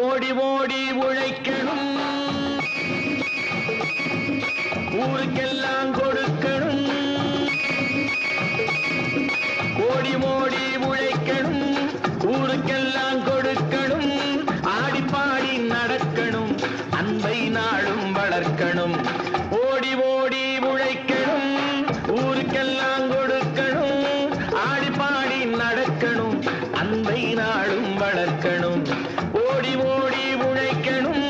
ஓடி ஓடி உழைக்கணும், ஊருக்கெல்லாம் கொடுக்கணும். ஓடி ஓடி உழைக்கணும், ஊருக்கெல்லாம் கொடுக்கணும். ஆடி பாடி நடக்கணும், அன்பை நாளும் வளர்க்கணும். ஓடி ஓடி உழைக்கணும், ஊருக்கெல்லாம் கொடுக்கணும். ஆடி பாடி நடக்கணும், அன்பை நாளும் வளர்க்கணும். ஓடி ஓடி உழைக்கணும்.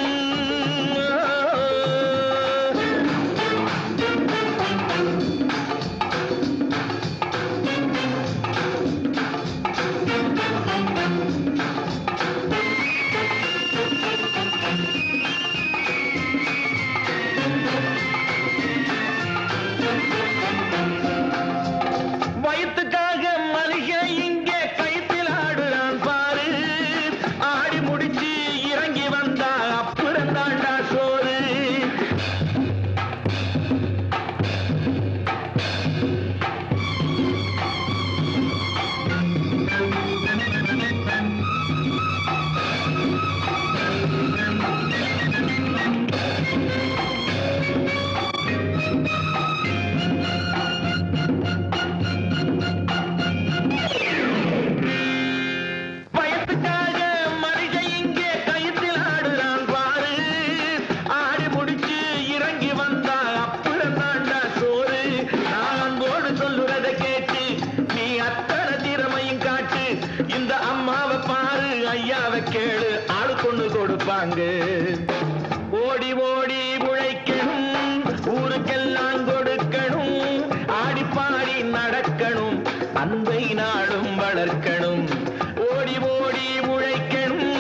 வயிற்றுக்காக மளிகை இங்கே கைத்தில் ஆடுறான் பாரு. ஆடி முடிச்சு இறங்கி வந்தா அப்புறம் தாண்டா சோறு. வயசுக்காக மளிகை இங்கே கைத்தில் ஆடுறான் பாரு. ஆடி முடிச்சு இறங்கி வந்தா அப்புறம் தாண்டா சோறு. நான் அன்போடு சொல்லுறதை கேட்டு நீ அத்தனை திறமையும் காட்டு. இந்த அம்மாவை பாரு, ஐயாவை கேளு, ஆளு கொண்டு கொடுப்பாங்க. ஓடி ஓடி உழைக்கணும், ஊருக்கெல்லாம் கொடுக்கணும். ஆடி பாடி நடக்கணும், அன்பை நாளும் வளர்க்கணும். ஓடி ஓடி உழைக்கணும்.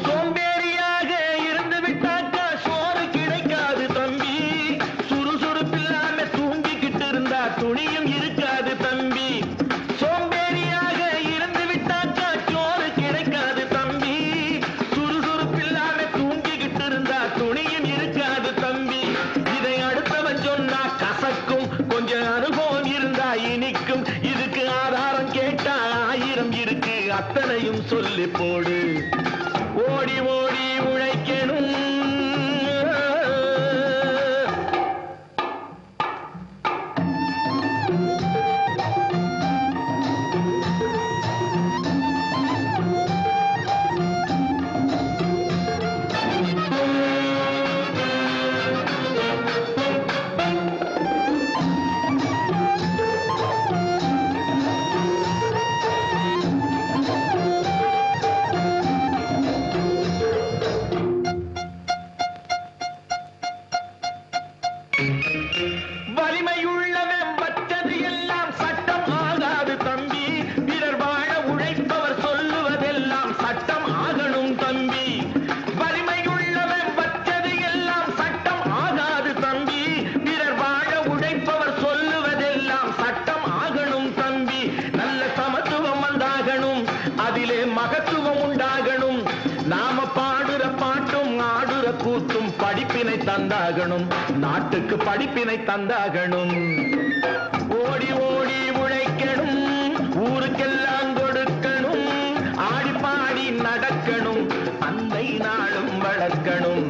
சோம்பேறியாக இருந்து விட்டாக்கா சோறு கிடைக்காது தம்பி. சுறுசுறுப்பில்லாம தூங்கிக்கிட்டு இருந்தா துணியும் இருக்காது தம்பி. சோம்பேறியாக இருந்து விட்டாக்கா சோறு கிடைக்காது தம்பி. சுறுசுறுப்பில்லாம தூங்கிக்கிட்டு இருந்தா துணியும் இருக்காது தம்பி. இதை அடுத்தவன் சொன்னா கசக்கும், கொஞ்சம் அனுபவம் இருந்தா இனிக்கும். இதுக்கு ஆதாரம் கேட்டா 1000 இருக்கு, அத்தனையும் சொல்லி போடு. ஓடி ஓடி உழைக்கணும். வலிமையுள்ளவன் வச்சது எல்லாம் சட்டம் ஆகாது தம்பி. பிறர் வாழ உழைப்பவர் சொல்லுவதெல்லாம் சட்டம் ஆகணும் தம்பி. வலிமையுள்ளவன் வச்சது எல்லாம் சட்டம் ஆகாது தம்பி. பிறர் வாழ உழைப்பவர் சொல்லுவதெல்லாம் சட்டம் ஆகணும் தம்பி. நல்ல சமத்துவம் வந்தாகணும், அதிலே மகத்துவம் உண்டாகணும். நாம பாடுற பாட்டும் ஆடுற கூத்தும் படிப்பினை தந்தாகணும், நாட்டுக்கு படிப்பினை தந்தாகணும். ஓடி ஓடி உழைக்கணும், ஊருக்கெல்லாம் கொடுக்கணும். ஆடி பாடி நடக்கணும், அன்பை நாளும் வளர்க்கணும்.